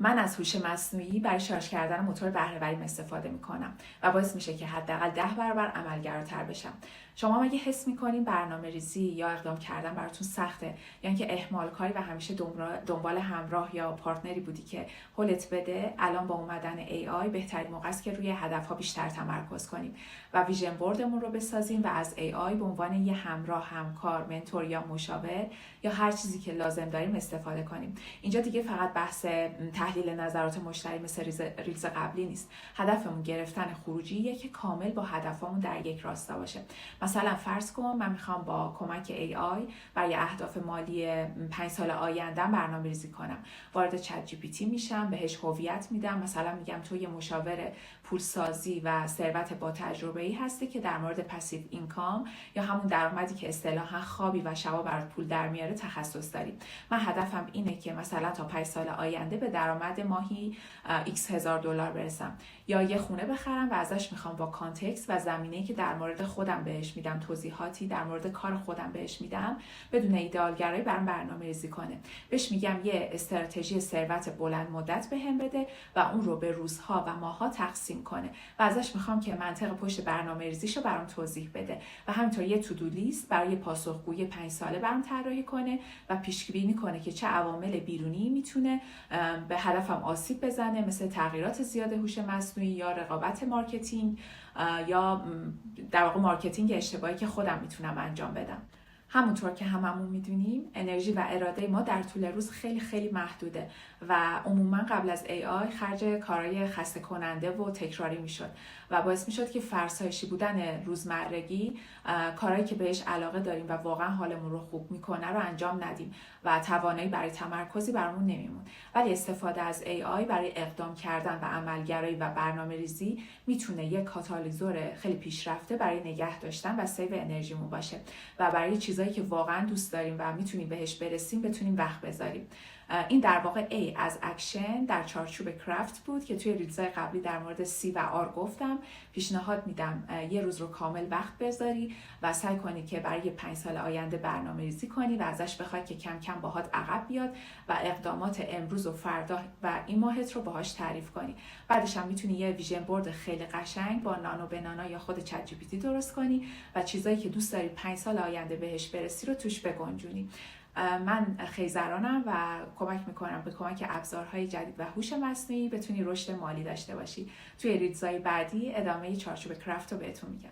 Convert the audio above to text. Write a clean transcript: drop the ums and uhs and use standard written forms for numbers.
من از هوش مصنوعی برای شارژ کردن موتور بهره‌وریم استفاده میکنم و باعث میشه که حداقل 10 برابر عملگراتر بشم. شما مگه حس میکنین برنامه‌ریزی یا اقدام کردن براتون سخته، یا اینکه اهمال کاری و همیشه دنبال همراه یا پارتنری بودی که هولت بده؟ الان با اومدن AI بهترین موقع است که روی هدفها بیشتر تمرکز کنیم و ویژن بوردمون رو بسازیم و از AI به عنوان یه همراه، همکار، منتور یا مشاور یا هر چیزی که لازم داریم استفاده کنیم. اینجا دیگه فقط بحث تحلیل نظرات مشتری مثل ریلز قبلی نیست. هدفمون گرفتن خروجیه که کامل با هدفمون در یک راستا باشه. مثلا فرض کن من میخوام با کمک AI برای اهداف مالی 5 سال آیندهم برنامه‌ریزی کنم. وارد چت جی پی تی میشم، بهش هویت میدم، مثلا میگم تو یه مشاور پولسازی و ثروت با تجربه‌ای هستی که در مورد پسیو اینکام یا همون درآمدی که اصطلاحاً خوابی و شبا برات پول در میاره تخصص داری. من هدفم اینه که مثلا تا 5 سال آینده به درآمد ماهی x هزار دلار برسم، یا یه خونه بخرم و ازش میخوام با کانتکست و زمینه‌ای که در مورد خودم بهش میدم، توضیحاتی در مورد کار خودم بهش میدم، بدون ایدئالگرایی برام برنامه‌ریزی کنه. بهش میگم یه استراتژی ثروت بلند مدت بهم بده و اون رو به روزها و ماه‌ها تقسیم کنه و ازش میخوام که منطق پشت برنامه‌ریزیشو برام توضیح بده و همینطور یه تودو لیست برای پاسخگویی 5 ساله برام طراحی کنه و پیش بینی کنه که چه عوامل بیرونی میتونه به هدفم آسیب بزنه، مثل تغییرات زیاد هوش مصنوعی یا رقابت مارکتینگ یا در واقع مارکتینگ اشتباهی که خودم میتونم انجام بدم. همونطور که هممون میدونیم انرژی و اراده ما در طول روز خیلی خیلی محدوده و عموما قبل از AI خرج کارهای خسته کننده و تکراری میشد و باعث میشد که فرسایشی بودن روزمرگی، کارهایی که بهش علاقه داریم و واقعا حالمون رو خوب میکنه رو انجام ندیم و توانایی برای تمرکزی برامون نمیمون. ولی استفاده از AI برای اقدام کردن و عملگرایی و برنامه‌ریزی میتونه یک کاتالیزور خیلی پیشرفته برای نگه داشتن و سیو انرژیمون باشه و برای چیزایی که واقعا دوست داریم و میتونیم بهش برسیم بتونیم وقت بذاریم. این در واقع A از اکشن در چارچوب کرافت بود که توی ریلزهای قبلی در مورد C و R گفتم. پیشنهاد میدم یه روز رو کامل وقت بذاری و سعی کنی که برای 5 سال آینده برنامه‌ریزی کنی و ازش بخوای که کم کم باهات عقب بیاد و اقدامات امروز و فردا و این ماهت رو باهاش تعریف کنی. بعدش هم میتونی یه ویژن بورد خیلی قشنگ با نانو بنانا یا خود چت جی پی تی درست کنی و چیزایی که دوست داری 5 سال آینده بهش برسی رو توش بگنجونی. من خیزرانم و کمک میکنم به کمک ابزارهای جدید و هوش مصنوعی بتونی رشد مالی داشته باشی. توی ریلزهای بعدی ادامه چارچوب کرافت رو بهتون میگم.